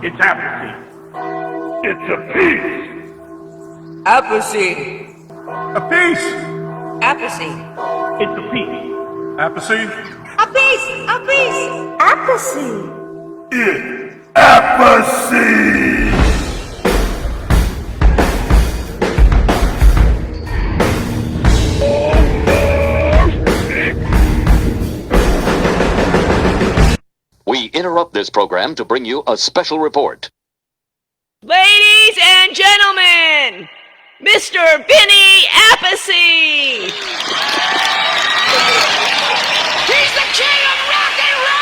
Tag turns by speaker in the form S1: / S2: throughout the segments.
S1: It's Appleseed. It's a piece.
S2: Appleseed.
S3: A piece.
S2: Appleseed.
S1: It's a piece.
S3: Appleseed.
S2: A piece. A piece. Appleseed.
S3: Appleseed.
S4: We interrupt this program to bring you a special report.
S5: Ladies and gentlemen, Mr. Benny Appleseed! He's the king of rock and roll!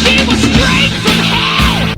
S5: He was straight from hell!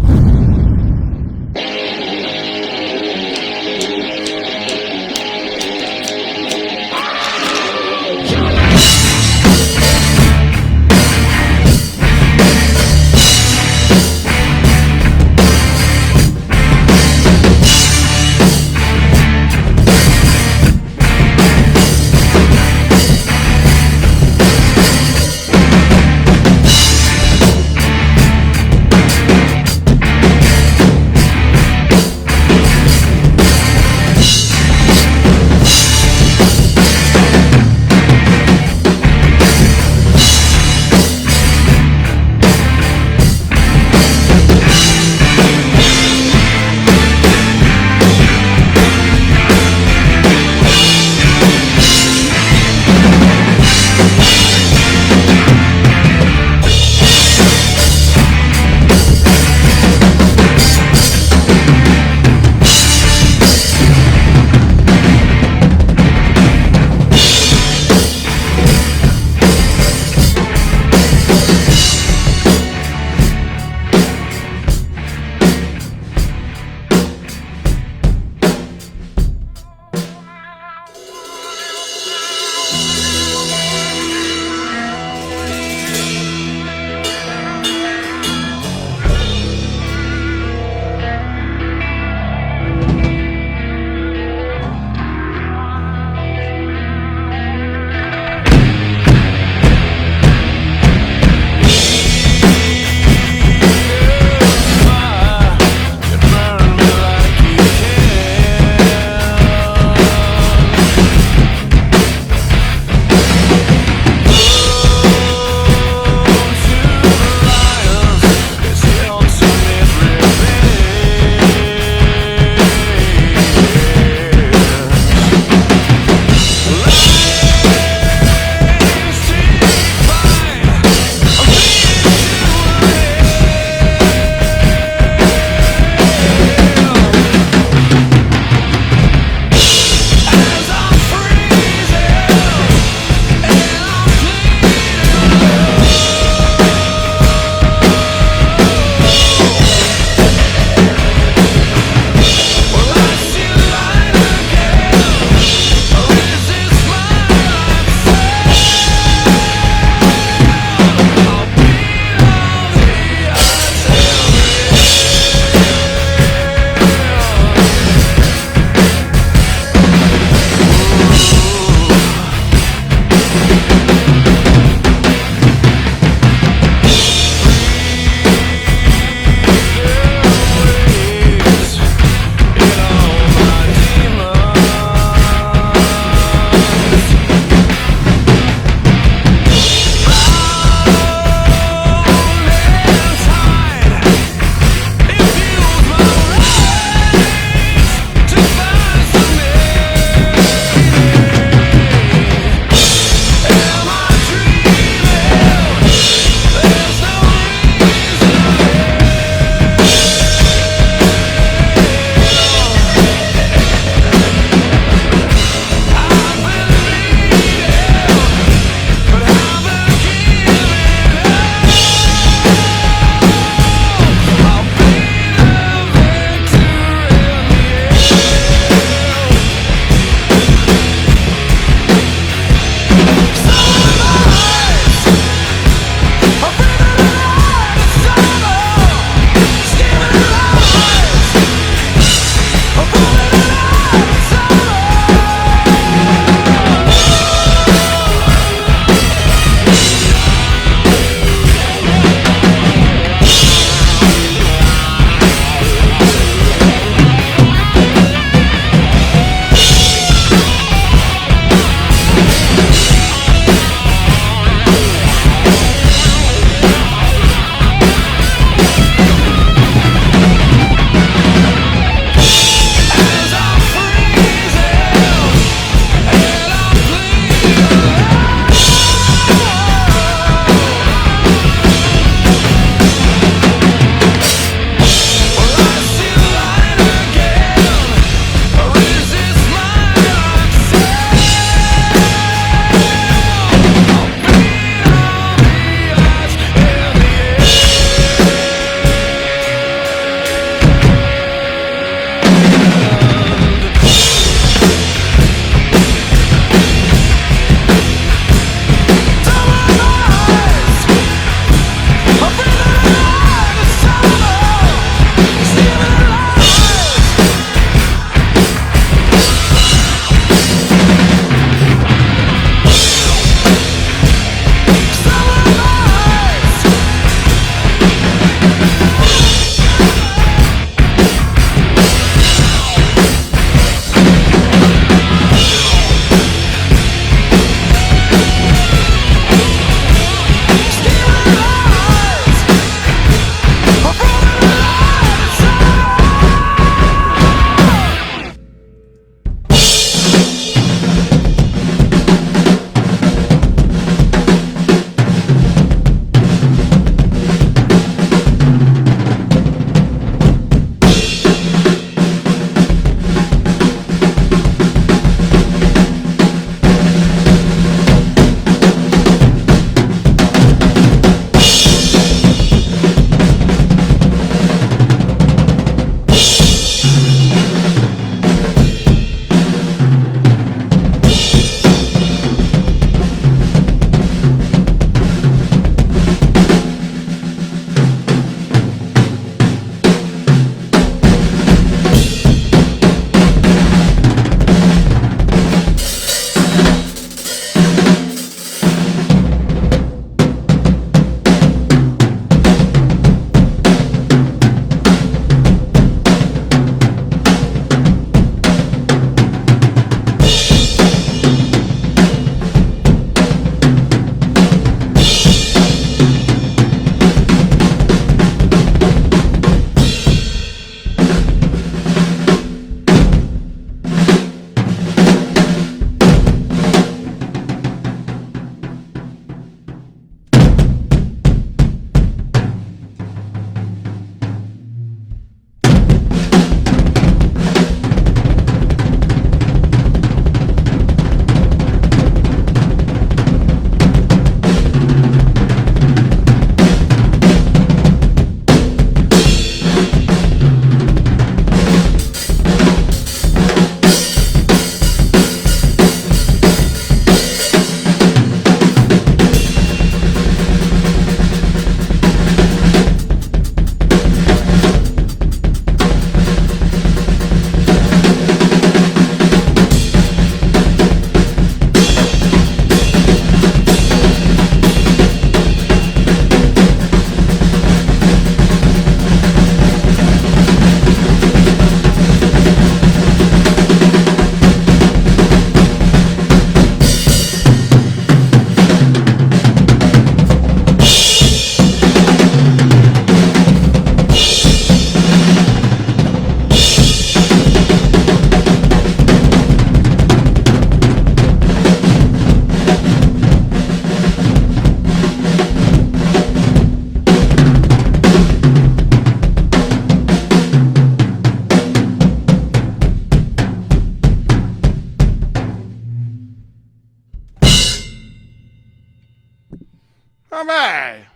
S6: All right.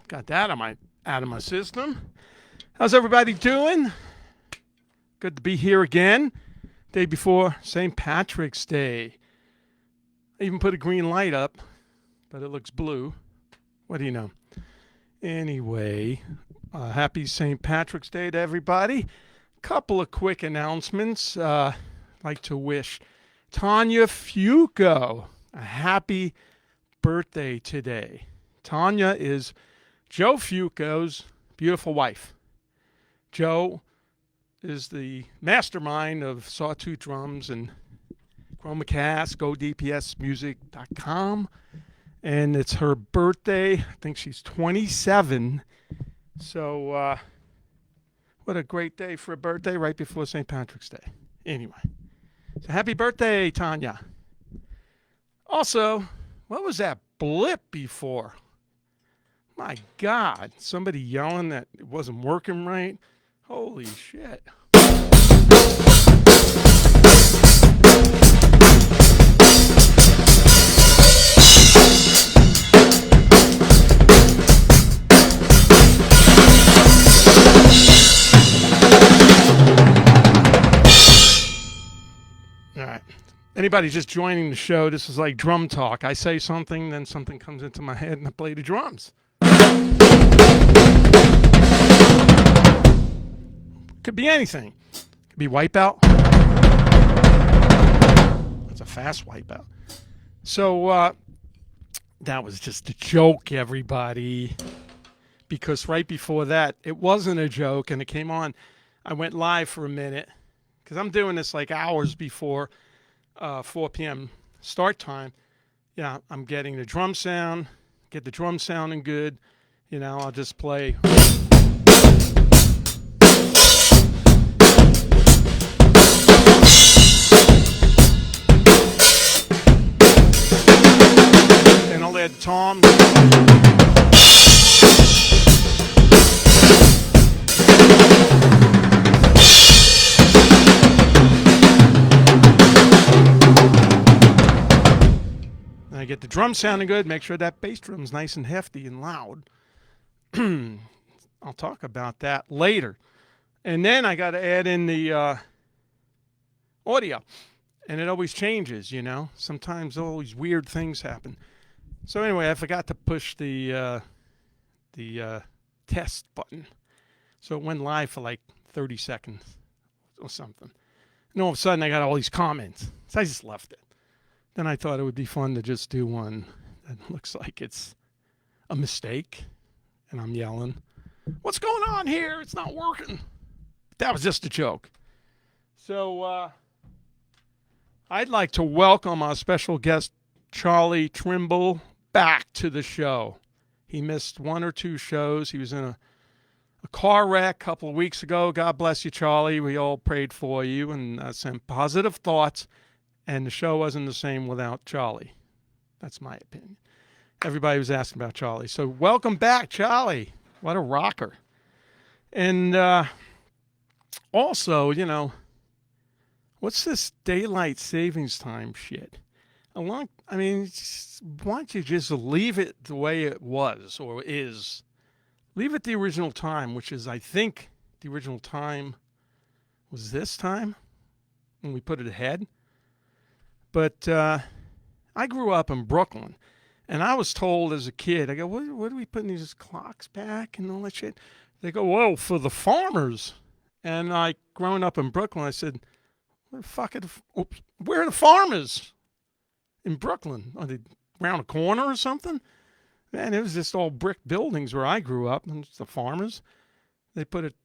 S6: Got that out of my system. How's everybody doing? Good to be here again. Day before St. Patrick's Day. I even put a green light up, but it looks blue. What do you know? Anyway, happy St. Patrick's Day to everybody. Couple of quick announcements. I'd like to wish Tanya Fuco a happy birthday today. Tanya is Joe Fuco's beautiful wife. Joe is the mastermind of Sawtooth Drums and Chromacast, GoDPSmusic.com. And it's her birthday. I think she's 27. So what a great day for a birthday right before St. Patrick's Day. Anyway, so happy birthday, Tanya. Also, what was that blip before? My God, somebody yelling that it wasn't working right. Holy shit. All right. Anybody just joining the show, this is like drum talk. I say something, then something comes into my head, and I play the drums. Could be anything. Could be Wipeout. That's a fast Wipeout. So that was just a joke, everybody. Because right before that, it wasn't a joke, and it came on. I went live for a minute, because I'm doing this like hours before 4 p.m. start time. Yeah, I'm getting the drum sound, get the drum sounding good. You know, I'll just play. And I'll add tom. I get the drum sounding good, make sure that bass drum's nice and hefty and loud. I'll talk about that later. And then I got to add in the audio. And it always changes, you know. Sometimes all these weird things happen. So anyway, I forgot to push the test button. So it went live for like 30 seconds or something. And all of a sudden I got all these comments. So I just left it. Then I thought it would be fun to just do one that looks like it's a mistake. And I'm yelling, "What's going on here? It's not working." That was just a joke. So I'd like to welcome our special guest, Charlie Trimble, back to the show. He missed 1 or 2 shows. He was in a car wreck a couple of weeks ago. God bless you, Charlie. We all prayed for you and sent positive thoughts. And the show wasn't the same without Charlie. That's my opinion. Everybody was asking about Charlie. So welcome back, Charlie. What a rocker. And also, you know, what's this daylight savings time shit? Why don't you just leave it the way it was or is? Leave it the original time, which is, I think, the original time was this time when we put it ahead. But I grew up in Brooklyn, and I was told as a kid, I go, what are we putting these clocks back and all that shit? They go, well, for the farmers. And I, growing up in Brooklyn, I said, where are the farmers in Brooklyn? Are they around a corner or something? Man, it was just all brick buildings where I grew up, and it's the farmers. They put it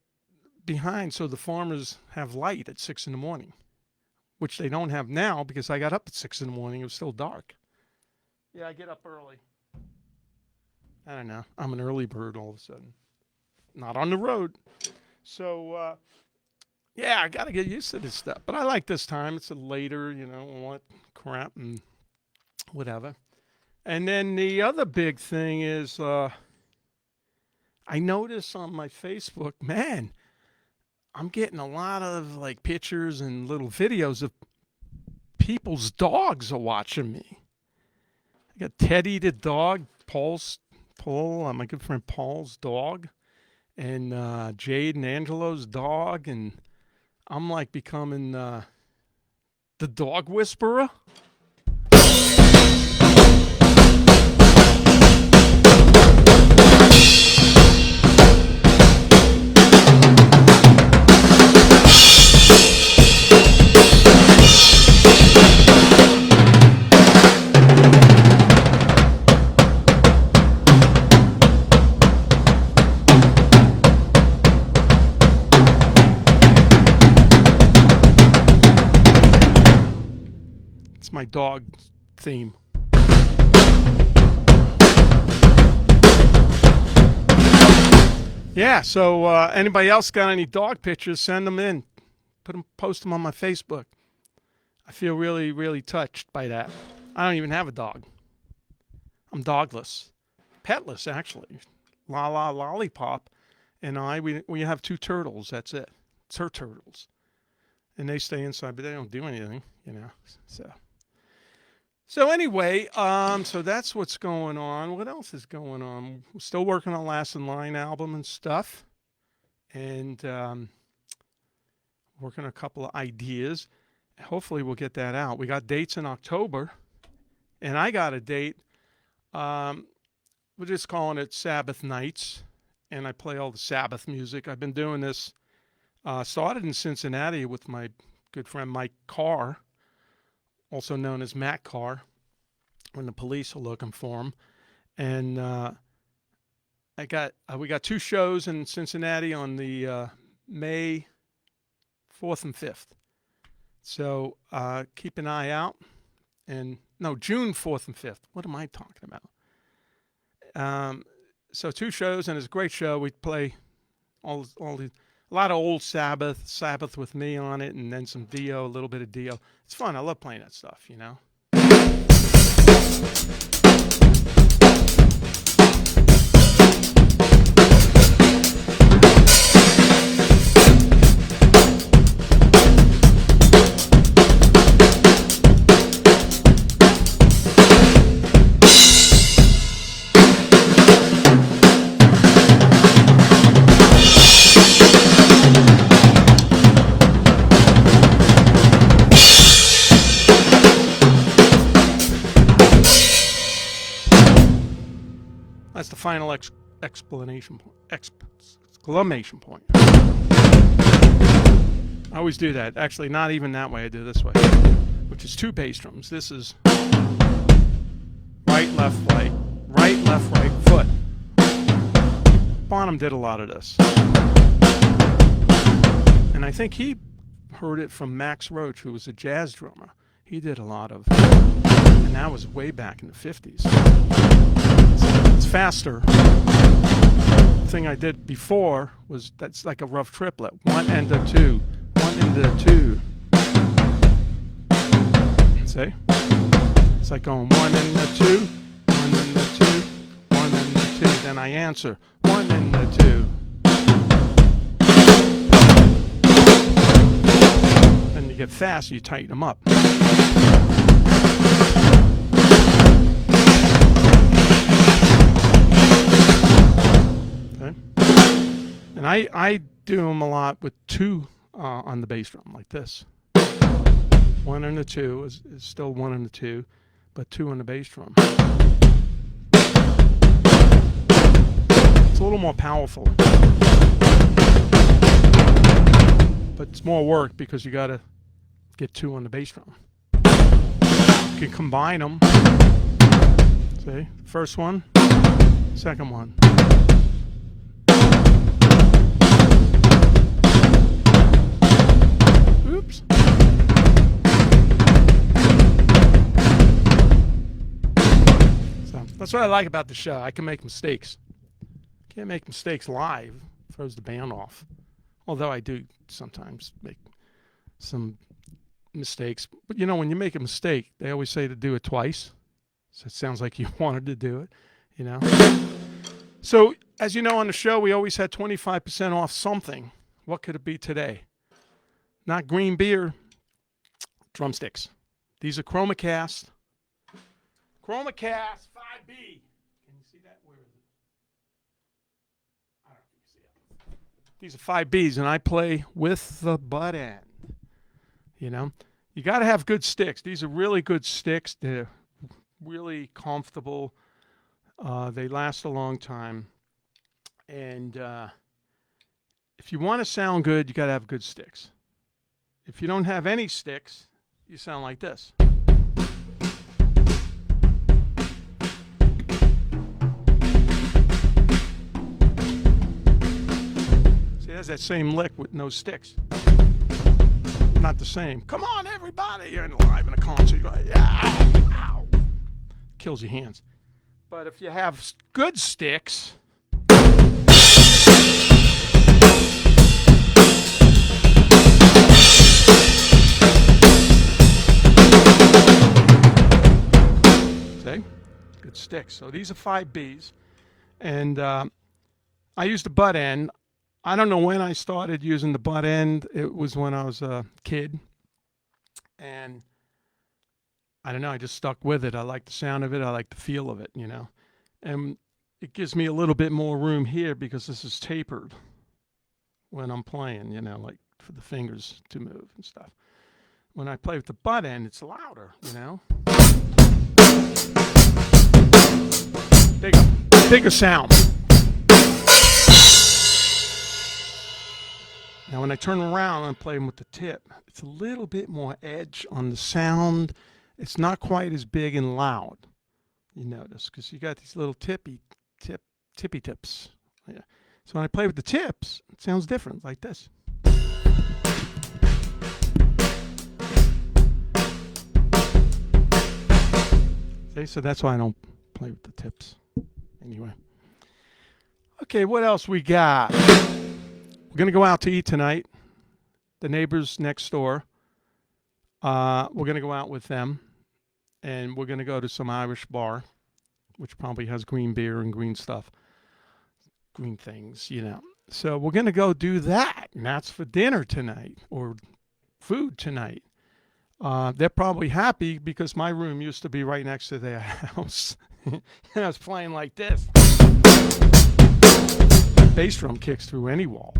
S6: behind so the farmers have light at 6 in the morning. Which they don't have now because I got up at 6 in the morning. It was still dark. Yeah, I get up early. I don't know. I'm an early bird all of a sudden. Not on the road. So, yeah, I got to get used to this stuff. But I like this time. It's a later, you know, what crap and whatever. And then the other big thing is I notice on my Facebook, man, I'm getting a lot of like pictures and little videos of people's dogs are watching me. I got Teddy the dog, Paul, my good friend Paul's dog, and Jade and Angelo's dog, and I'm like becoming the dog whisperer. It's my dog theme. Yeah, so anybody else got any dog pictures, send them in. Post them on my Facebook. I feel really, really touched by that. I don't even have a dog. I'm dogless. Petless, actually. Lollipop and we have 2 turtles. That's it. It's her turtles. And they stay inside, but they don't do anything, you know. So anyway, so that's what's going on. What else is going on? We're still working on Last in Line album and stuff. And working a couple of ideas. Hopefully we'll get that out. We got dates in October. And I got a date. We're just calling it Sabbath Nights. And I play all the Sabbath music. I've been doing this. Started in Cincinnati with my good friend Mike Carr, also known as Matt Carr, when the police are looking for him. And we got 2 shows in Cincinnati on the May 4th and 5th. So keep an eye out. And no, June 4th and 5th. What am I talking about? So 2 shows, and it's a great show. We play a lot of old Sabbath with me on it, and then some Dio, a little bit of Dio. It's fun. I love playing that stuff, you know. That's the final exclamation point. I always do that. Actually, not even that way. I do it this way, which is 2 bass drums. This is right, left, right foot. Bonham did a lot of this. And I think he heard it from Max Roach, who was a jazz drummer. He did a lot of, and that was way back in the 50s. It's faster. The thing I did before was, that's like a rough triplet. 1 and a 2, 1 and a 2. See? It's like going 1 and a 2, 1 and a 2, 1 and a 2. Then I answer 1 and a 2. Then you get fast, you tighten them up. And I do them a lot with 2 on the bass drum, like this. 1 and a 2 is still 1 and a 2, but 2 on the bass drum. It's a little more powerful, but it's more work because you got to get 2 on the bass drum. You can combine them. See, first one, second one. Oops. So that's what I like about the show. I can make mistakes. Can't make mistakes live. Throws the band off. Although I do sometimes make some mistakes. But you know, when you make a mistake, they always say to do it twice. So it sounds like you wanted to do it, you know. So as you know, on the show, we always had 25% off something. What could it be today? Not green beer, drumsticks. These are ChromaCast Chromacast 5B. Can you see that? Where is it? I don't know if you can see it. These are 5Bs, and I play with the butt end. You know, you got to have good sticks. These are really good sticks. They're really comfortable. They last a long time. And if you want to sound good, you got to have good sticks. If you don't have any sticks, you sound like this. See, that's that same lick with no sticks. Not the same. Come on, everybody! You're live in a concert. You're like, yeah, ow. Kills your hands. But if you have good sticks, see, good sticks. So these are 5Bs, and I use the butt end. I don't know when I started using the butt end. It was when I was a kid. And I don't know, I just stuck with it. I like the sound of it. I like the feel of it, you know. And it gives me a little bit more room here because this is tapered when I'm playing, you know, like for the fingers to move and stuff. When I play with the butt end, it's louder, you know. Bigger sound. Now, when I turn around and play them with the tip, it's a little bit more edge on the sound. It's not quite as big and loud, you notice, because you got these little tippy tips. Yeah. So when I play with the tips, it sounds different, like this. See, so that's why I don't play with the tips. Anyway. Okay, what else we got? We're going to go out to eat tonight. The neighbors next door. We're going to go out with them. And we're going to go to some Irish bar, which probably has green beer and green stuff. Green things, you know. So we're going to go do that. And that's for dinner tonight or food tonight. They're probably happy because my room used to be right next to their house. And I was playing like this. That bass drum kicks through any wall.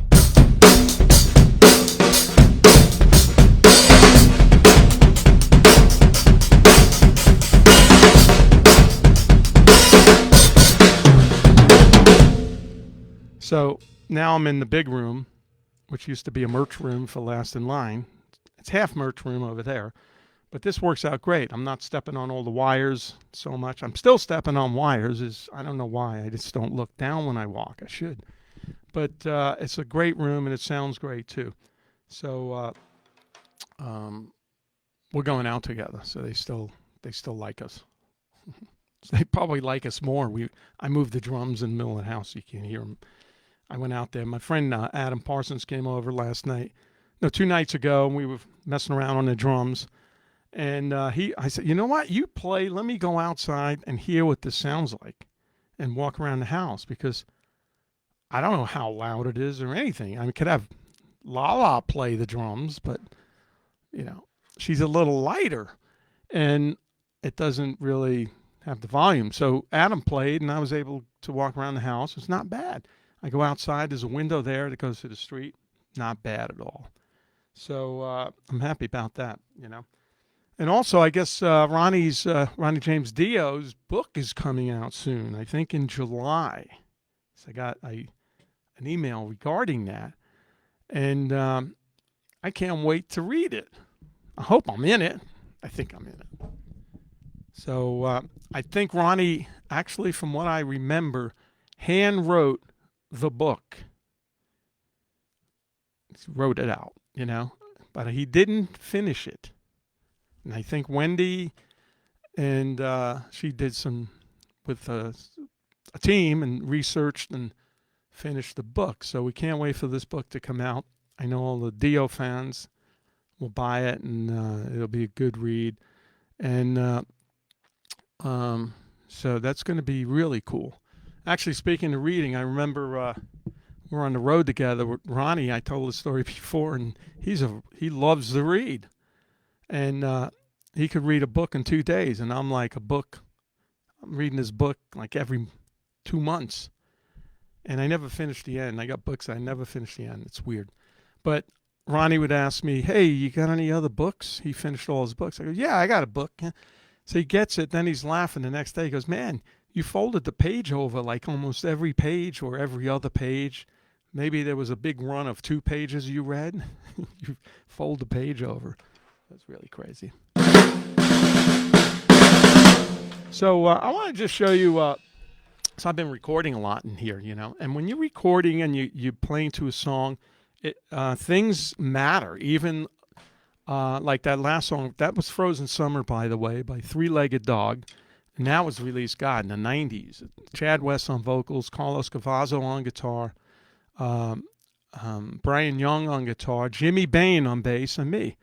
S6: So now I'm in the big room, which used to be a merch room for Last in Line. It's half merch room over there, but this works out great. I'm not stepping on all the wires so much. I'm still stepping on wires. I don't know why. I just don't look down when I walk. I should. But it's a great room, and it sounds great, too. So we're going out together, so they still like us. So they probably like us more. I moved the drums in the middle of the house so you can't hear them. I went out there. My friend Adam Parsons came over last night. No, 2 nights ago, and we were messing around on the drums. And I said, you know what? You play. Let me go outside and hear what this sounds like and walk around the house because I don't know how loud it is or anything. I mean, could have Lala play the drums, but, you know, she's a little lighter. And it doesn't really have the volume. So Adam played, and I was able to walk around the house. It's not bad. I go outside. There's a window there that goes to the street. Not bad at all. So I'm happy about that, you know. And also, I guess Ronnie James Dio's book is coming out soon, I think in July. So I got an email regarding that. And I can't wait to read it. I hope I'm in it. I think I'm in it. So I think Ronnie, actually, from what I remember, hand wrote the book. He wrote it out, you know, but he didn't finish it. And I think Wendy and she did some with a team and researched and finished the book. So we can't wait for this book to come out. I know all the Dio fans will buy it, and it'll be a good read. And so that's going to be really cool. Actually, speaking of reading, I remember we were on the road together with Ronnie. I told the story before, and he loves to read. And he could read a book in 2 days, and I'm like, a book I'm reading this book like every 2 months, and I never finish the end. I got books I never finish the end. It's weird. But Ronnie would ask me, hey, you got any other books? He finished all his books. I go, yeah, I got a book. So he gets it. Then he's laughing the next day. He goes, man, you folded the page over like almost every page or every other page. Maybe there was a big run of 2 pages you read. You fold the page over. That's really crazy. So I want to just show you, so I've been recording a lot in here, you know, and when you're recording and you're playing to a song, things matter. Even like that last song, that was Frozen Summer, by the way, by Three Legged Dog. And that was released, God, in the 90s. Chad West on vocals, Carlos Cavazo on guitar, Brian Young on guitar, Jimmy Bain on bass, and me.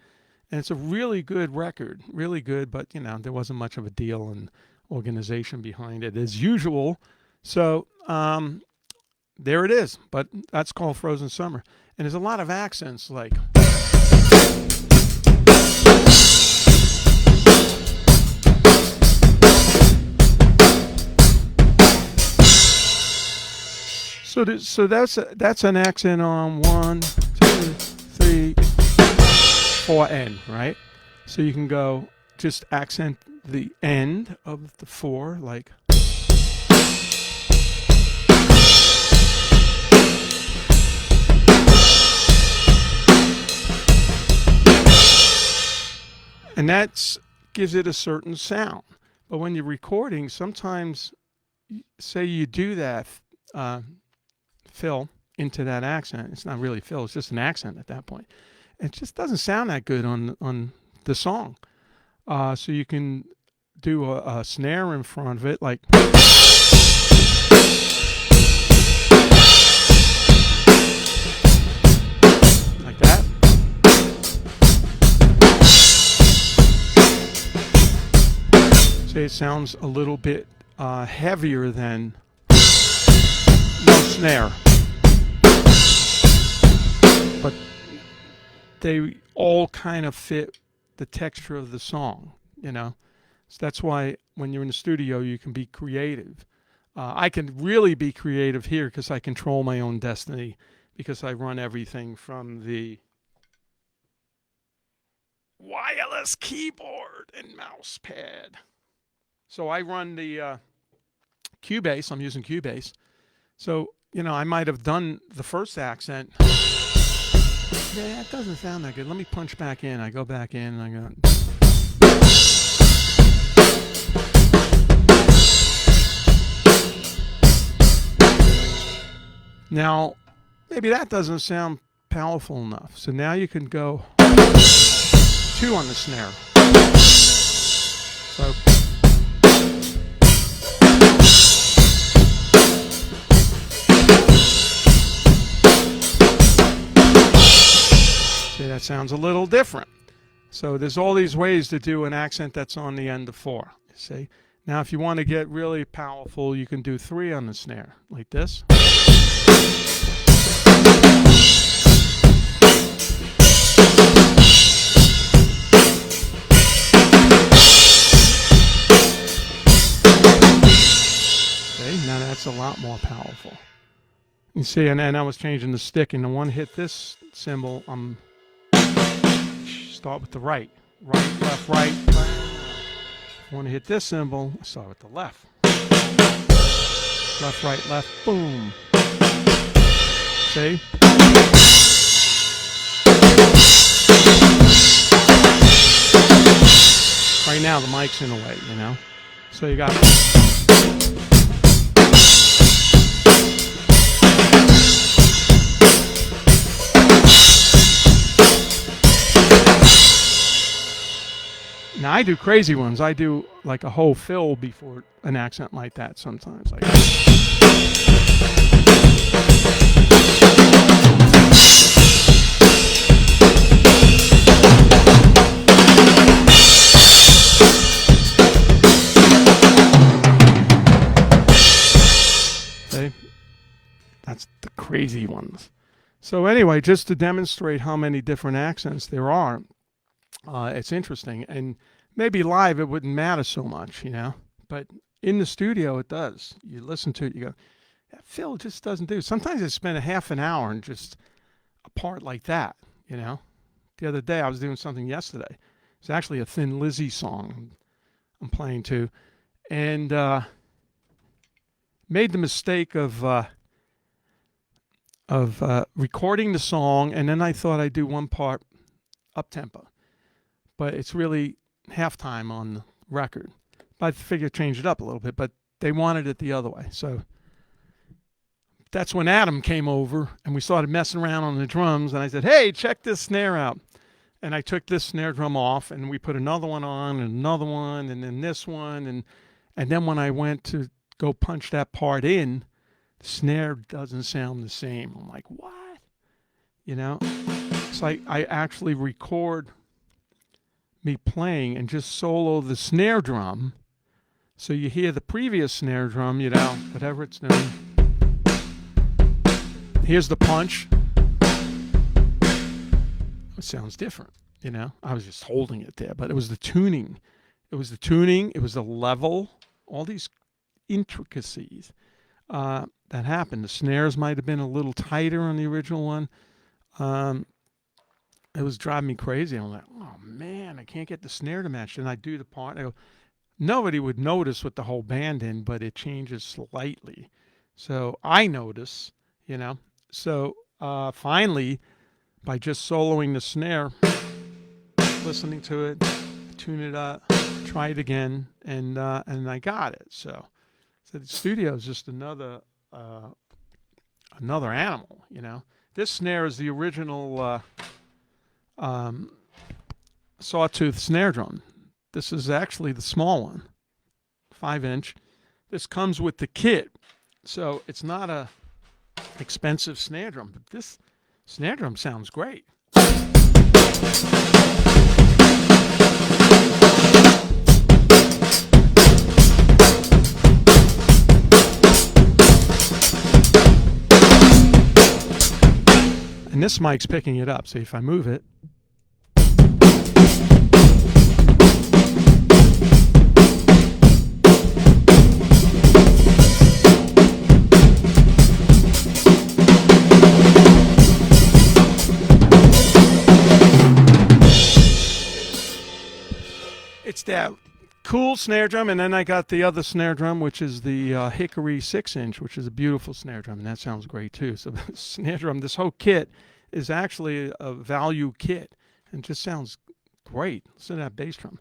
S6: And it's a really good record, really good, but, you know, there wasn't much of a deal and organization behind it as usual. So there it is, but that's called Frozen Summer. And there's a lot of accents, like... So that's an accent on 1, 2, 3, 4 N, right? So you can go just accent the end of the 4, like. And that gives it a certain sound. But when you're recording, sometimes, say you do that, fill into that accent. It's not really fill, it's just an accent at that point. It just doesn't sound that good on the song. So you can do a snare in front of it, like... like that. Say it sounds a little bit heavier than no snare. But they all kind of fit the texture of the song, you know. So that's why when you're in the studio, you can be creative. I can really be creative here because I control my own destiny, because I run everything from the wireless keyboard and mouse pad. So I run the Cubase. I'm using Cubase. So, you know, I might have done the first accent. Yeah, it doesn't sound that good. Let me punch back in. I go back in and I go... Now, maybe that doesn't sound powerful enough. So now you can go 2 on the snare. So... see, that sounds a little different. So there's all these ways to do an accent that's on the end of 4. See? Now if you want to get really powerful, you can do 3 on the snare, like this. See? Now that's a lot more powerful. You see, and I was changing the stick, and the one hit this cymbal, start with the right. Right, left, right. I want to hit this cymbal, I start with the left. Left, right, left, boom. See? Right now the mic's in the way, you know? So you got... Now I do crazy ones. I do like a whole fill before an accent like that sometimes. Like see? That's the crazy ones. So anyway, just to demonstrate how many different accents there are, it's interesting. And maybe live it wouldn't matter so much, you know. But In the studio, it does. You listen to it, you go, that fill just doesn't do. Sometimes I spend a half an hour in just a part like that, you know. The other day, I was doing something yesterday. It's actually a Thin Lizzy song I'm playing to, and made the mistake of recording the song, and then I thought I'd do one part up tempo, but it's really halftime on the record. But I figured change it up a little bit, but they wanted it the other way, so that's when Adam came over and we started messing around on the drums, and I said, hey, check this snare out. And I took this snare drum off, and we put another one on, and another one, and then this one, and then when I went to go punch that part in, the snare doesn't sound the same. I'm like, what? You know? It's like I actually record me playing and just solo the snare drum, so you hear the previous snare drum, you know, whatever it's doing. Here's the punch. It sounds different, you know. I was just holding it there, but it was the tuning. It was the level, all these intricacies that happened. The snares might have been a little tighter on the original one. It was driving me crazy. I'm like, oh man, I can't get the snare to match. And I do the part. I go, nobody would notice with the whole band in, but it changes slightly. So I notice, you know. So finally, by just soloing the snare, listening to it, tune it up, try it again, and I got it. So the studio is just another animal, you know. This snare is the original sawtooth snare drum. This is actually the small one, 5-inch. This comes with the kit, so it's not a expensive snare drum, but this snare drum sounds great. And this mic's picking it up, so if I move it, it's that cool snare drum, and then I got the other snare drum, which is the Hickory 6-inch, which is a beautiful snare drum, and that sounds great too. So the snare drum, this whole kit is actually a value kit, and just sounds great. Listen to that bass drum.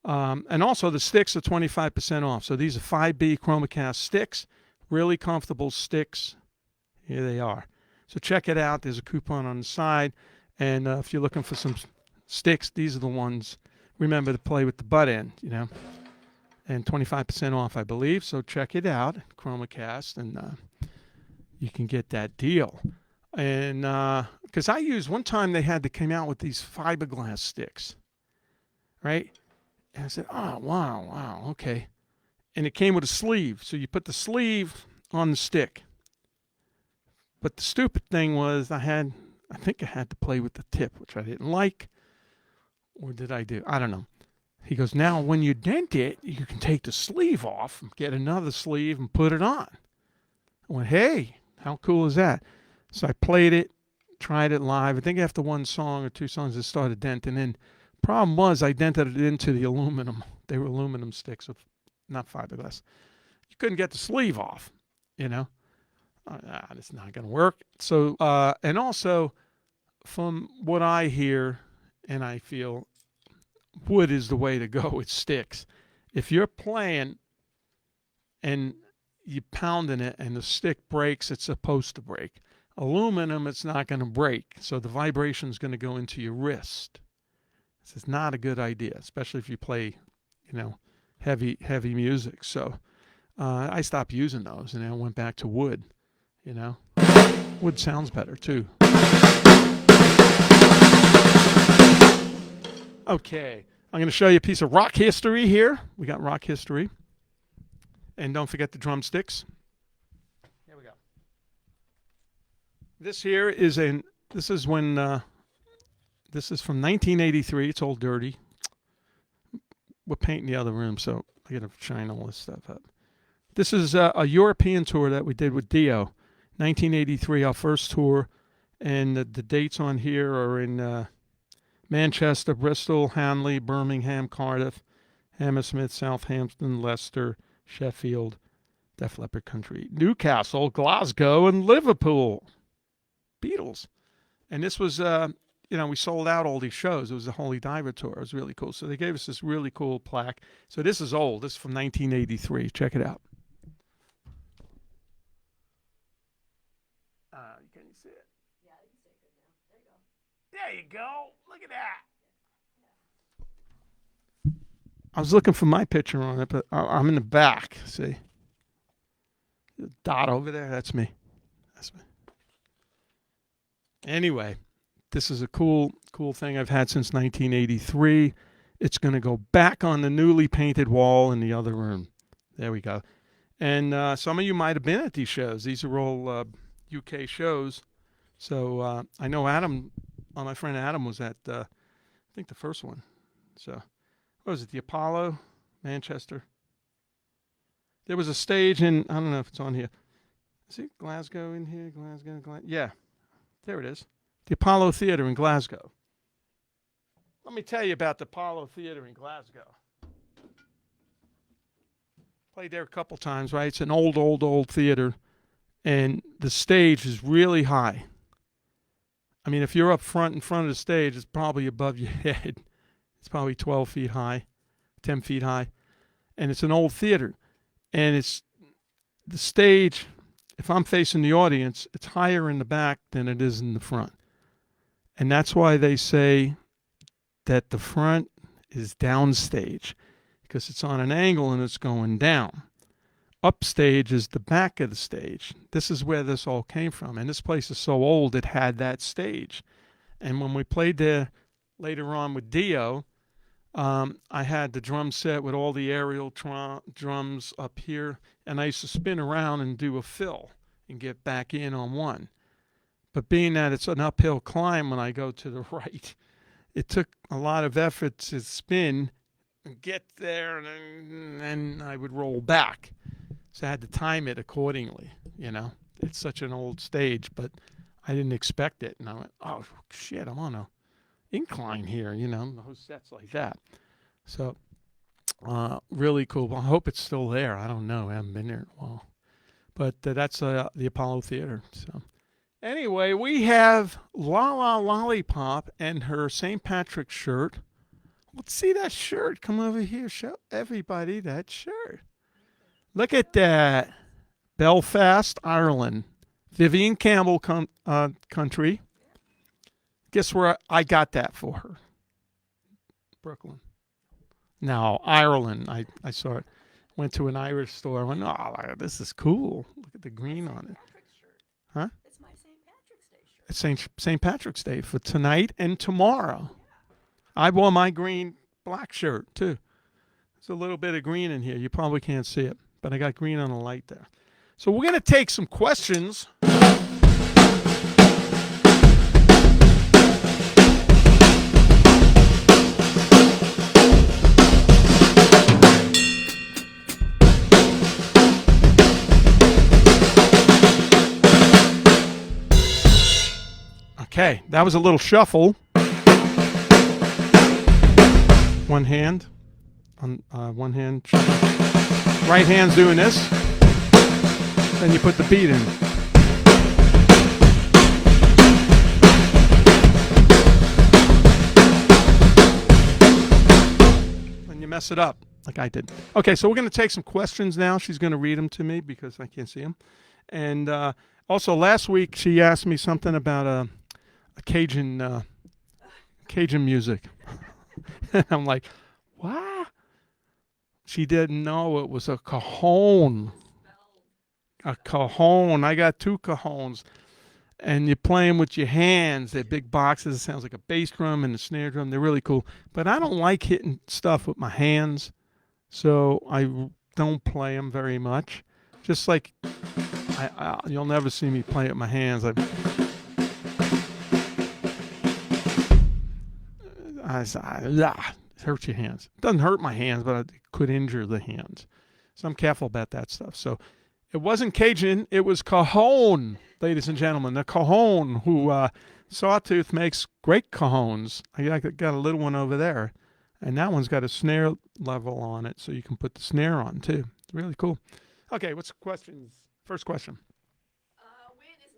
S6: And also the sticks are 25% off. So these are 5B ChromaCast sticks, really comfortable sticks. Here they are. So check it out. There's a coupon on the side, and if you're looking for some sticks, these are the ones. Remember to play with the butt end, you know, and 25% off, I believe. So check it out, ChromaCast, and you can get that deal. And because I used one time, they came out with these fiberglass sticks, right? And I said, oh, wow, okay. And it came with a sleeve. So you put the sleeve on the stick. But the stupid thing was I think I had to play with the tip, which I didn't like. Or did I do? I don't know. He goes, now when you dent it, you can take the sleeve off and get another sleeve and put it on. I went, hey, how cool is that? So I played it, tried it live. I think after one song or two songs, it started denting in. Problem was, I dented it into the aluminum. They were aluminum sticks, not fiberglass. You couldn't get the sleeve off, you know. It's not going to work. So, and also, from what I hear and I feel, wood is the way to go with sticks. If you're playing and you're pounding it and the stick breaks, it's supposed to break. Aluminum, it's not going to break. So the vibration is going to go into your wrist. This is not a good idea, especially if you play, you know, heavy music. So I stopped using those and I went back to wood, you know. Wood sounds better too. Okay, I'm going to show you a piece of rock history here. We got rock history. And don't forget the drumsticks. Here we go. This here is this is from 1983. It's all dirty. We're painting the other room, so I got to shine all this stuff up. This is a European tour that we did with Dio, 1983, our first tour, and the dates on here are in Manchester, Bristol, Hanley, Birmingham, Cardiff, Hammersmith, Southampton, Leicester, Sheffield, Def Leppard Country, Newcastle, Glasgow, and Liverpool. Beatles. And this was, we sold out all these shows. It was the Holy Diver Tour. It was really cool. So they gave us this really cool plaque. So this is old. This is from 1983. Check it out. Can you see it? Yeah, I can see it good now. There you go. There you go. Look at that. I was looking for my picture on it, but I'm in the back. See? The dot over there, that's me. That's me. Anyway, this is a cool thing I've had since 1983. It's going to go back on the newly painted wall in the other room. There we go. And some of you might have been at these shows. These are all UK shows. So I know Adam, my friend Adam was at, I think, the first one. So, what was it, the Apollo, Manchester? There was a stage in, I don't know if it's on here. Is it Glasgow in here? Glasgow. Yeah, there it is. The Apollo Theatre in Glasgow. Let me tell you about the Apollo Theatre in Glasgow. Played there a couple times, right? It's an old theater, and the stage is really high. I mean, if you're up front in front of the stage, it's probably above your head. It's probably 12 feet high, 10 feet high, and it's an old theater. And it's the stage, if I'm facing the audience, it's higher in the back than it is in the front. And that's why they say that the front is downstage, because it's on an angle and it's going down. Upstage is the back of the stage. This is where this all came from. And this place is so old, it had that stage. And when we played there later on with Dio, I had the drum set with all the aerial drums up here, and I used to spin around and do a fill and get back in on one. But being that it's an uphill climb when I go to the right, it took a lot of effort to spin and get there, and then I would roll back. So I had to time it accordingly, It's such an old stage, but I didn't expect it. And I went, oh, shit, I'm on a incline here, those sets like that. So really cool. I hope it's still there. I don't know. I haven't been there in a while. But that's the Apollo Theater. So anyway, we have Lala Lollipop and her St. Patrick's shirt. Let's see that shirt. Come over here. Show everybody that shirt. Look at that. Belfast, Ireland. Vivian Campbell country. Guess where I got that for her? Brooklyn. No, Ireland. I saw it. Went to an Irish store. I went, oh, this is cool. Look at the green on it. Huh?
S2: It's my St. Patrick's Day shirt.
S6: It's St. Patrick's Day for tonight and tomorrow. I wore my green black shirt, too. There's a little bit of green in here. You probably can't see it, but I got green on the light there. So we're going to take some questions. Okay, that was a little shuffle. One hand, on one hand. Right hand's doing this. Then you put the beat in. And you mess it up, like I did. Okay, so we're going to take some questions now. She's going to read them to me because I can't see them. And also, last week she asked me something about a Cajun music. And I'm like, what? She didn't know it was a cajon. A cajon. I got two cajons. And you're playing with your hands. They're big boxes. It sounds like a bass drum and a snare drum. They're really cool. But I don't like hitting stuff with my hands. So I don't play them very much. Just like, you'll never see me play with my hands. It hurts your hands. It doesn't hurt my hands, but it could injure the hands. So I'm careful about that stuff. So it wasn't Cajun, it was Cajon, ladies and gentlemen. The Cajon, who Sawtooth makes great cajones. I got a little one over there, and that one's got a snare level on it, so you can put the snare on too. It's really cool. Okay, what's the questions? First question.
S7: When is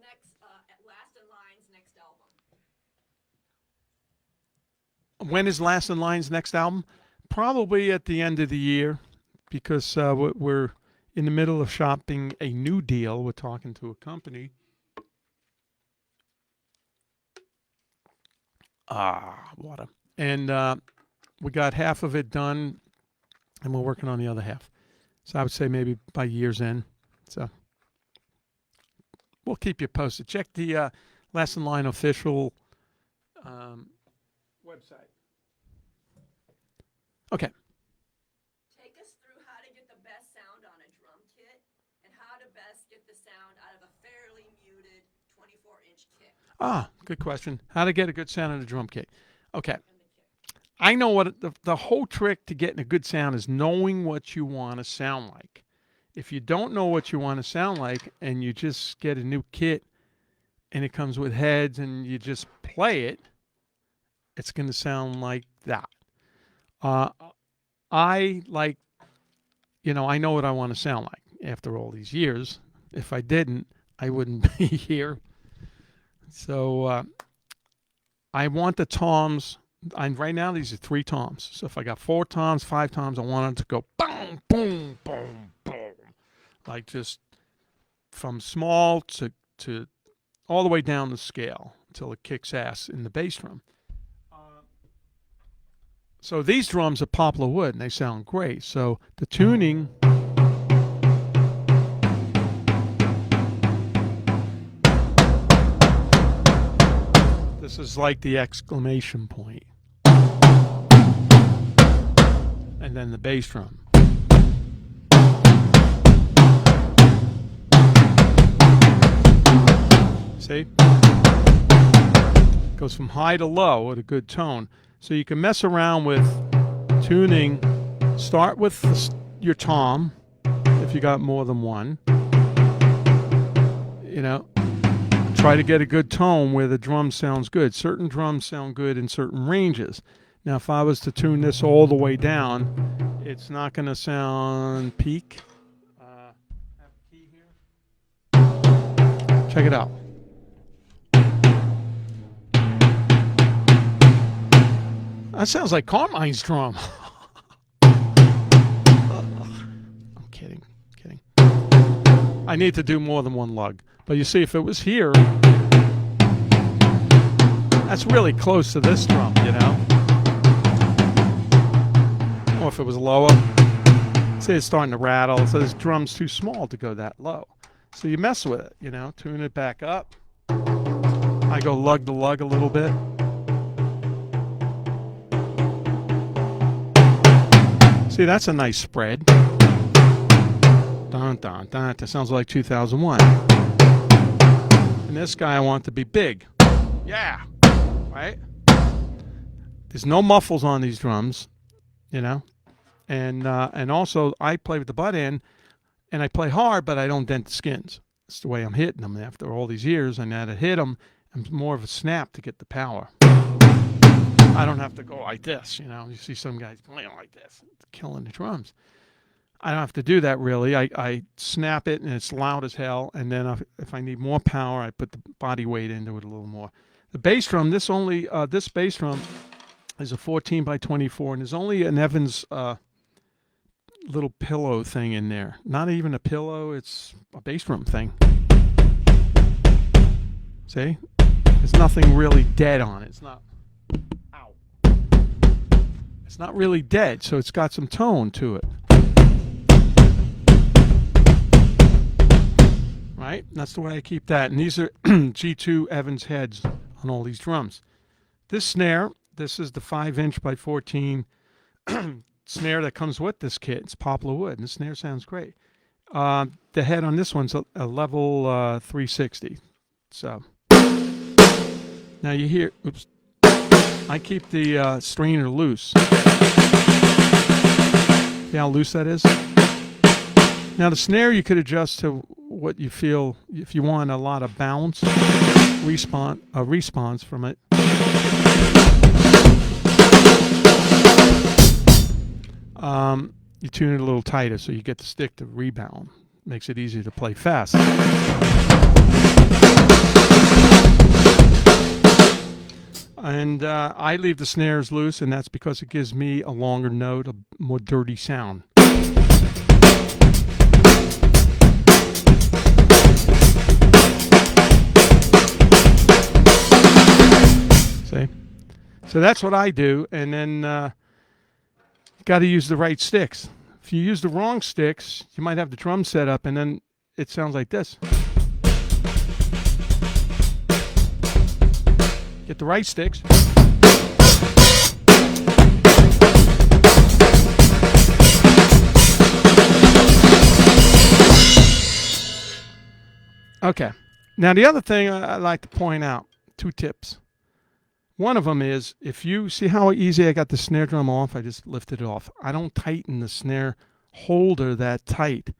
S7: Last in Line's next album?
S6: When is Last in Line's next album? Probably at the end of the year, because we're in the middle of shopping a new deal. We're talking to a company. Water. And we got half of it done, and we're working on the other half. So I would say maybe by year's end. So we'll keep you posted. Check the Last in Line official website. Okay.
S7: Take us through how to get the best sound on a drum kit and how to best get the sound out of a fairly muted 24-inch kit.
S6: Good question. How to get a good sound in a drum kit. Okay. I know what the whole trick to getting a good sound is knowing what you want to sound like. If you don't know what you want to sound like and you just get a new kit and it comes with heads and you just play it, it's going to sound like that. I know what I want to sound like after all these years. If I didn't, I wouldn't be here. So I want the toms. Right now, these are 3 toms. So if I got 4 toms, 5 toms, I want them to go boom, boom, boom, boom. Like just from small to all the way down the scale until it kicks ass in the bass drum. So these drums are poplar wood, and they sound great. So the tuning... This is like the exclamation point. And then the bass drum. See? Goes from high to low at a good tone. So you can mess around with tuning. Start with your tom, if you got more than one. Try to get a good tone where the drum sounds good. Certain drums sound good in certain ranges. Now, if I was to tune this all the way down, it's not going to sound peak. Have a key here. Check it out. That sounds like Carmine's drum. I'm kidding. I need to do more than one lug. But you see, if it was here, that's really close to this drum, Or if it was lower, see it's starting to rattle, so this drum's too small to go that low. So you mess with it, tune it back up. I go lug to lug a little bit. See, that's a nice spread. Dun, dun, dun. That sounds like 2001. And this guy I want to be big. Yeah. Right? There's no muffles on these drums, And also I play with the butt end, and I play hard, but I don't dent the skins. That's the way I'm hitting them. After all these years, I know how to hit them. I'm more of a snap to get the power. I don't have to go like this, You see some guys playing like this, killing the drums. I don't have to do that really. I snap it and it's loud as hell. And then if I need more power, I put the body weight into it a little more. The bass drum, this bass drum is a 14 by 24, and there's only an Evans little pillow thing in there. Not even a pillow, it's a bass drum thing. See? There's nothing really dead on it. It's not. Ow. It's not really dead, so it's got some tone to it. Right? That's the way I keep that. And these are G2 Evans heads on all these drums. This snare, this is the 5-inch by 14 snare that comes with this kit. It's poplar wood, and the snare sounds great. The head on this one's a level 360. So now you hear, oops, I keep the strainer loose. See how loose that is? Now the snare you could adjust to what you feel. If you want a lot of bounce, response from it. You tune it a little tighter so you get the stick to rebound. Makes it easier to play fast. And I leave the snares loose, and that's because it gives me a longer note, a more dirty sound. See? So that's what I do, and then got to use the right sticks. If you use the wrong sticks, you might have the drum set up, and then it sounds like this. Get the right sticks. Okay. Now the other thing I like to point out, 2 tips. One of them is, if you see how easy I got the snare drum off, I just lifted it off. I don't tighten the snare holder that tight,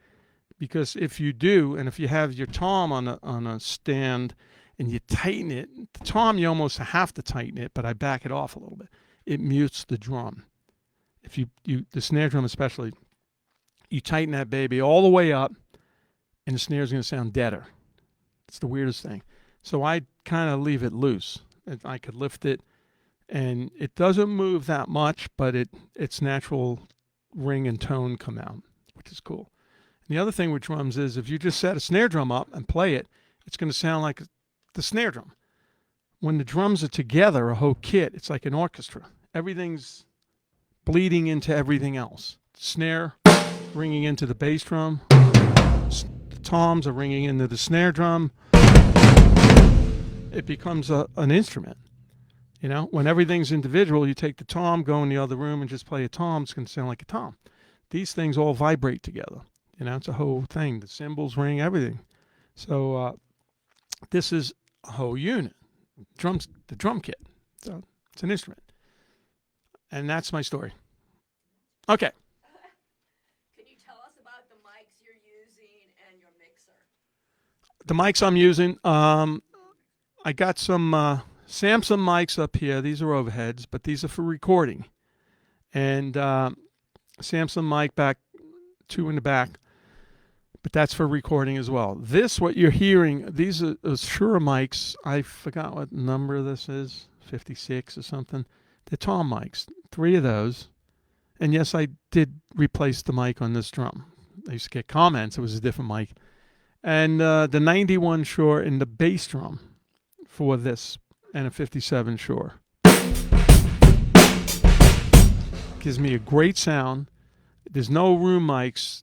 S6: because if you do, and if you have your tom on a stand and you tighten it, the tom you almost have to tighten it, but I back it off a little bit. It mutes the drum. If you the snare drum especially, you tighten that baby all the way up, and the snare is going to sound deader. It's the weirdest thing. So I kind of leave it loose. I could lift it, and it doesn't move that much, but its natural ring and tone come out, which is cool. And the other thing with drums is, if you just set a snare drum up and play it, it's going to sound like the snare drum. When the drums are together, a whole kit, it's like an orchestra. Everything's bleeding into everything else. Snare ringing into the bass drum. The toms are ringing into the snare drum. It becomes an instrument. You know, when everything's individual, you take the tom, go in the other room, and just play a tom. It's going to sound like a tom. These things all vibrate together. You know, it's a whole thing. The cymbals ring, everything. So this is a whole unit. The drum kit. So it's an instrument. And that's my story. Okay.
S7: Can you tell us about the mics you're using and your mixer?
S6: The mics I'm using, I got some Samsung mics up here. These are overheads, but these are for recording. And Samsung mic back, 2 in the back, but that's for recording as well. This, what you're hearing, these are Shure mics. I forgot what number this is, 56 or something. They're tom mics, 3 of those. And yes, I did replace the mic on this drum. I used to get comments. It was a different mic. And the 91 Shure in the bass drum for this, and a 57 Shure. Gives me a great sound. There's no room mics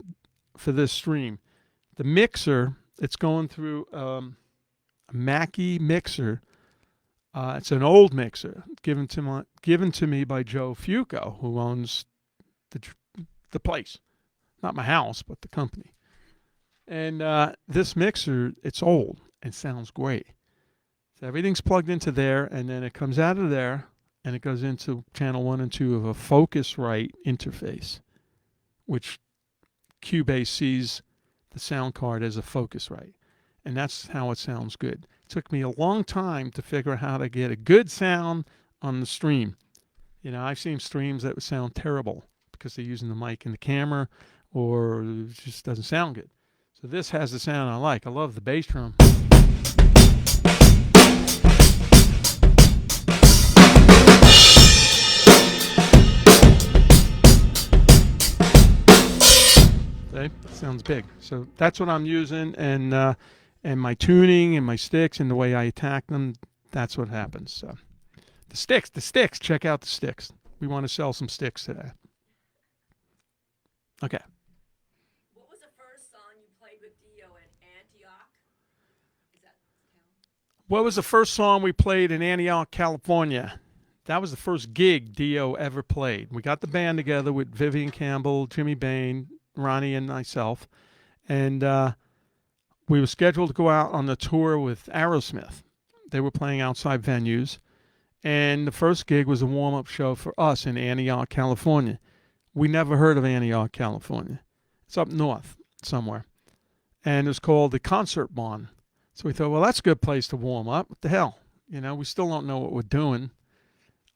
S6: for this stream. The mixer, it's going through a Mackie mixer. It's an old mixer given to me by Joe Fuco, who owns the place. Not my house, but the company. And this mixer, it's old and sounds great. So everything's plugged into there, and then it comes out of there, and it goes into channel 1 and 2 of a Focusrite interface, which Cubase sees the sound card as a Focusrite. And that's how it sounds good. It took me a long time to figure out how to get a good sound on the stream. You know, I've seen streams that would sound terrible because they're using the mic in the camera, or it just doesn't sound good. So this has the sound I like. I love the bass drum. See? Sounds big. So that's what I'm using, and my tuning and my sticks and the way I attack them, that's what happens. So the sticks, check out the sticks. We want to sell some sticks today. Okay.
S7: What was the first song you played with Dio in Antioch? Is that count?
S6: What was the first song we played in Antioch, California? That was the first gig Dio ever played. We got the band together with Vivian Campbell, Jimmy Bain, Ronnie, and myself. And we were scheduled to go out on the tour with Aerosmith. They were playing outside venues. And the first gig was a warm-up show for us in Antioch, California. We never heard of Antioch, California. It's up north. somewhere, and it was called the Concert Barn. So we thought, well, that's a good place to warm up. What the hell? We still don't know what we're doing.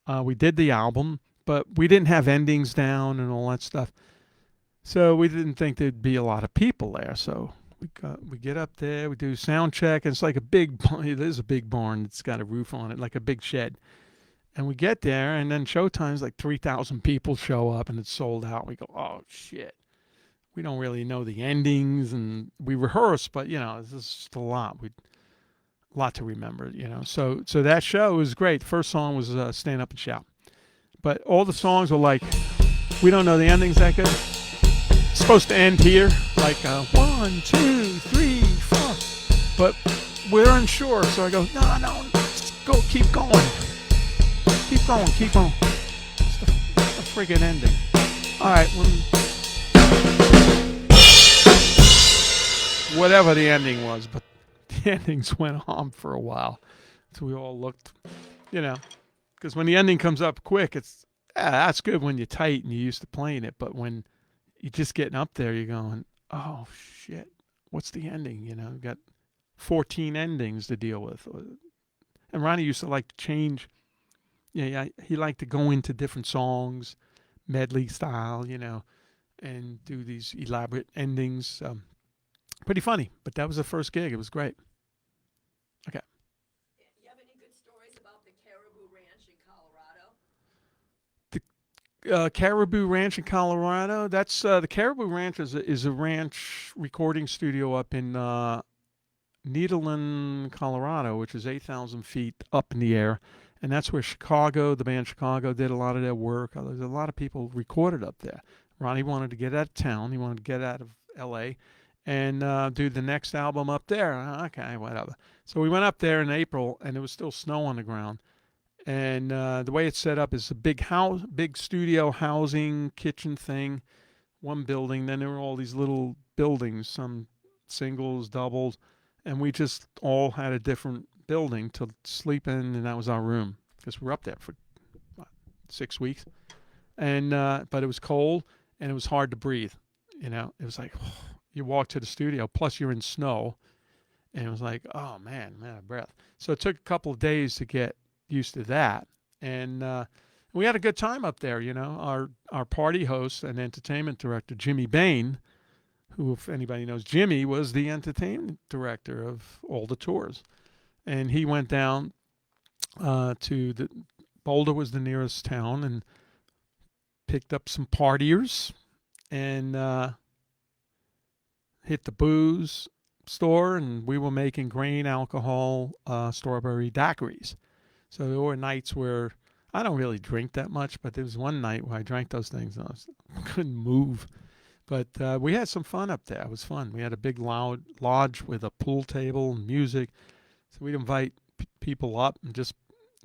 S6: We did the album, but we didn't have endings down and all that stuff. So we didn't think there'd be a lot of people there. So we get up there, we do sound check, and it's like it is a big barn. It's got a roof on it, like a big shed. And we get there, and then showtime's like 3,000 people show up, and it's sold out. We go, oh, shit. We don't really know the endings, and we rehearse, but, this is just a lot. A lot to remember, So that show was great. The first song was Stand Up and Shout. But all the songs were like, we don't know the endings that good. It's supposed to end here, like 1, 2, 3, 4. But we're unsure, so I go, no, go, keep going. Keep going, keep on. It's the friggin' ending. All right, whatever the ending was, but the endings went on for a while. So we all looked, because when the ending comes up quick, that's good when you're tight and you're used to playing it. But when you're just getting up there, you're going, oh, shit, what's the ending? We've got 14 endings to deal with. And Ronnie used to like to change. Yeah, he liked to go into different songs, medley style, and do these elaborate endings. Pretty funny, but that was the first gig. It was great. Okay.
S7: You have any good stories about the Caribou Ranch in Colorado?
S6: The Caribou Ranch in Colorado. That's the Caribou Ranch is a ranch recording studio up in Nederland, Colorado, which is 8,000 feet up in the air. And that's where the band Chicago did a lot of their work. There's a lot of people recorded up there. Ronnie wanted to get out of town. He wanted to get out of L.A. and do the next album up there. Okay, whatever. So we went up there in April, and there was still snow on the ground. And the way it's set up is a big studio housing, kitchen thing, one building. Then there were all these little buildings, some singles, doubles, and we just all had a different building to sleep in, and that was our room because we were up there for 6 weeks. And but it was cold and it was hard to breathe. It was like you walk to the studio, plus you're in snow, and it was like, oh man, I'm out of breath. So it took a couple of days to get used to that, and we had a good time up there. Our party host and entertainment director, Jimmy Bain, who, if anybody knows Jimmy, was the entertainment director of all the tours. And he went down to Boulder was the nearest town, and picked up some partiers and hit the booze store, and we were making grain alcohol strawberry daiquiris. So there were nights where I don't really drink that much, but there was one night where I drank those things and I couldn't move. But we had some fun up there. It was fun. We had a big lodge with a pool table and music. So we'd invite people up and just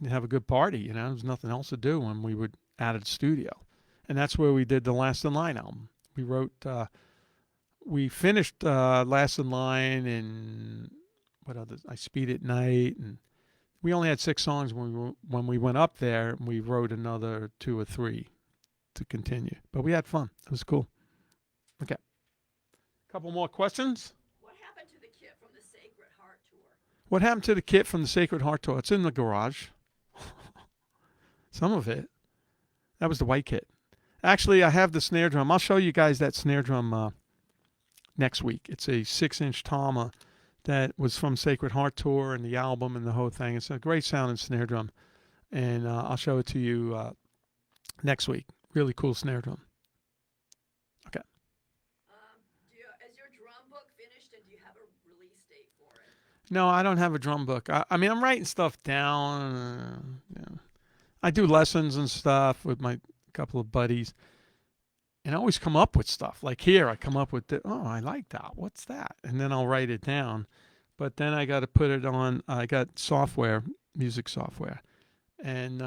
S6: have a good party. There was nothing else to do when we were out of the studio. And that's where we did the Last in Line album. We finished Last in Line and I Speed at Night. And we only had 6 songs when we went up there. And we wrote another 2 or 3 to continue. But we had fun. It was cool. Okay. A couple more questions.
S7: What happened to the kit from the Sacred Heart tour?
S6: What happened to the kit from the Sacred Heart tour? It's in the garage. Some of it. That was the white kit. Actually, I have the snare drum. I'll show you guys that snare drum next week. It's a 6-inch Tama that was from Sacred Heart tour and the album and the whole thing. It's a great sounding snare drum. And I'll show it to you next week. Really cool snare drum. Okay.
S7: Is your drum book finished, and do you have a release date for it?
S6: No, I don't have a drum book. I mean, I'm writing stuff down. I do lessons and stuff with my couple of buddies, and I always come up with stuff. Like here, I come up with, I like that. What's that? And then I'll write it down. But then I got to put it on. I got software, music software, and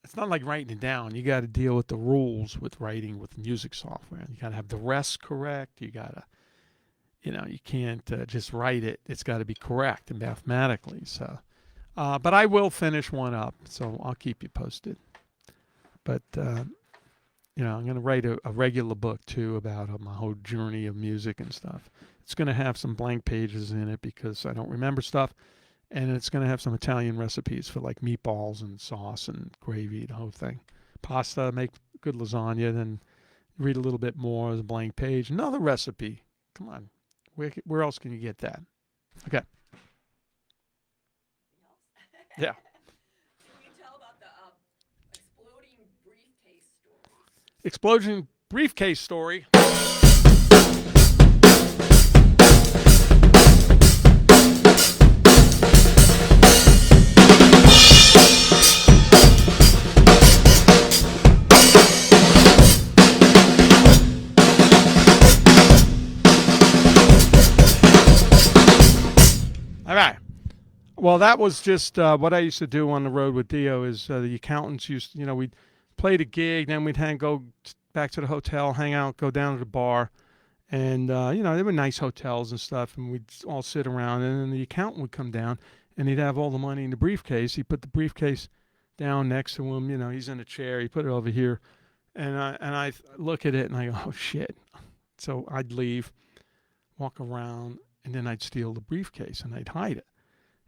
S6: it's not like writing it down. You got to deal with the rules with writing with music software. You got to have the rest correct. You got to, you can't just write it. It's got to be correct and mathematically. So, but I will finish one up. So I'll keep you posted. But I'm going to write a regular book too about my whole journey of music and stuff. It's going to have some blank pages in it because I don't remember stuff. And it's going to have some Italian recipes for like meatballs and sauce and gravy, the whole thing. Pasta, make good lasagna, then read a little bit more as a blank page. Another recipe. Come on. Where else can you get that? Okay. Yeah.
S7: Can you tell about the exploding briefcase story?
S6: Explosion briefcase story. All right. Well, that was just what I used to do on the road with Dio. Is the accountants used, we'd play the gig, then we'd go back to the hotel, hang out, go down to the bar, and there were nice hotels and stuff, and we'd all sit around, and then the accountant would come down, and he'd have all the money in the briefcase. He put the briefcase down next to him. He's in a chair. He put it over here, and I look at it, and I go, oh shit. So I'd leave, walk around, and then I'd steal the briefcase, and I'd hide it.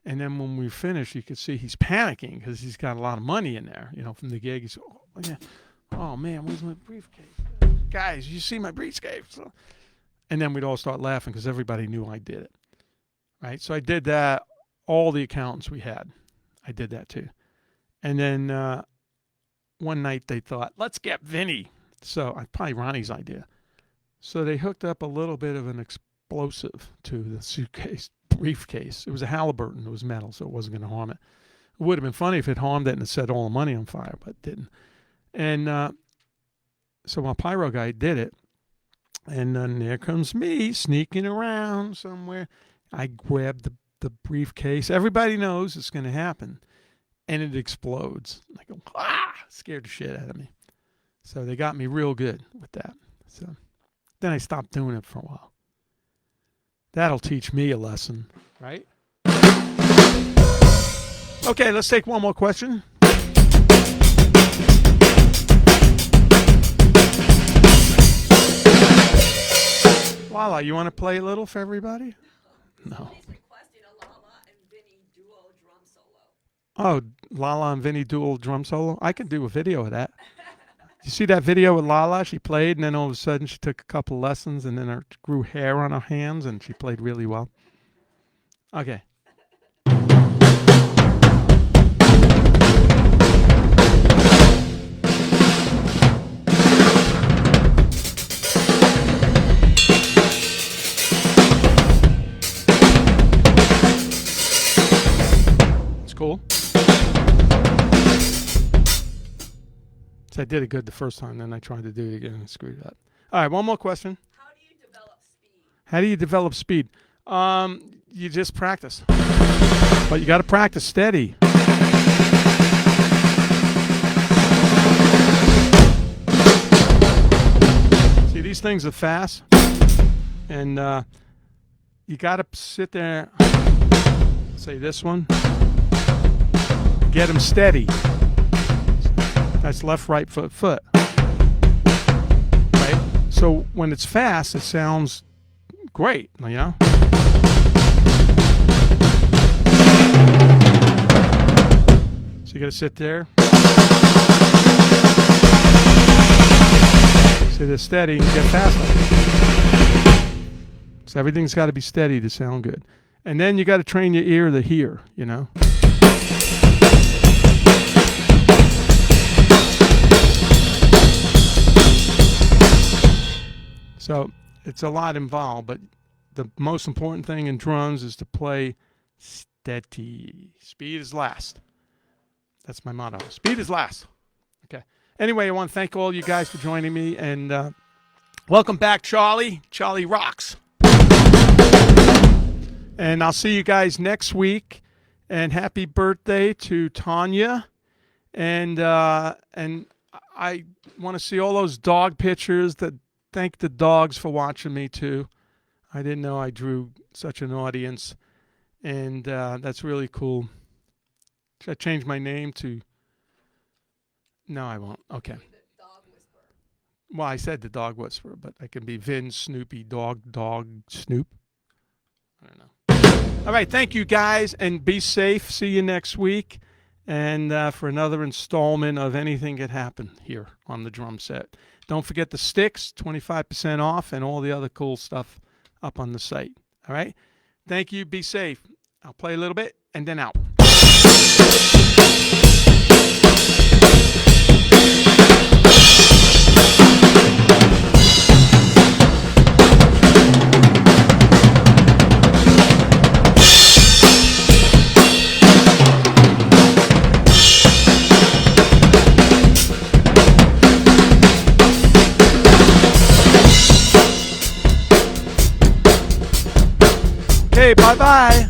S6: And then when we finished, you could see he's panicking because he's got a lot of money in there, from the gig. He's, oh man, where's my briefcase? Guys, you see my briefcase? And then we'd all start laughing because everybody knew I did it, right? So I did that. All the accountants we had, I did that too. And then one night they thought, let's get Vinny. So probably Ronnie's idea. So they hooked up a little bit of an explosive to the briefcase. It was a Halliburton. It was metal, so it wasn't going to harm it. It would have been funny if it harmed it and it set all the money on fire, but it didn't. And so my pyro guy did it, and then there comes me sneaking around somewhere. I grabbed the briefcase. Everybody knows it's going to happen, and it explodes. I go, scared the shit out of me. So they got me real good with that. So then I stopped doing it for a while. That'll teach me a lesson, right? Okay, let's take one more question. Lala, you want to play a little for everybody? No.
S7: He's requesting a Lala and Vinny duo drum solo.
S6: Oh, Lala and Vinny dual drum solo? I can do a video of that. You see that video with Lala? She played, and then all of a sudden she took a couple lessons, and then her grew hair on her hands, and she played really well. Okay. It's cool. I did it good the first time, then I tried to do it again and screwed it up. All right, one more question.
S7: How do you develop speed?
S6: How do you develop speed? You just practice. But you got to practice steady. See, these things are fast. And you got to sit there, say this one, get them steady. That's left, right, foot. Right? So when it's fast, it sounds great, So you got to sit there. Sit there steady and get faster. So everything's got to be steady to sound good. And then you got to train your ear to hear, So it's a lot involved, but the most important thing in drums is to play steady. Speed is last. That's my motto. Speed is last. Okay. Anyway, I want to thank all you guys for joining me, and welcome back, Charlie. Charlie rocks. And I'll see you guys next week. And happy birthday to Tanya. And I want to see all those dog pictures. Thank the dogs for watching me too. I didn't know I drew such an audience, and that's really cool. Should I change my name to? No, I won't. Okay.
S7: Dog whisperer.
S6: Well, I said the dog whisperer, but I can be Vin, Snoopy, Dog, Snoop. I don't know. All right, thank you guys, and be safe. See you next week, and for another installment of Anything Could Happen here on the Drum Set. Don't forget the sticks, 25% off, and all the other cool stuff up on the site. All right? Thank you. Be safe. I'll play a little bit, and then out. Okay, bye-bye.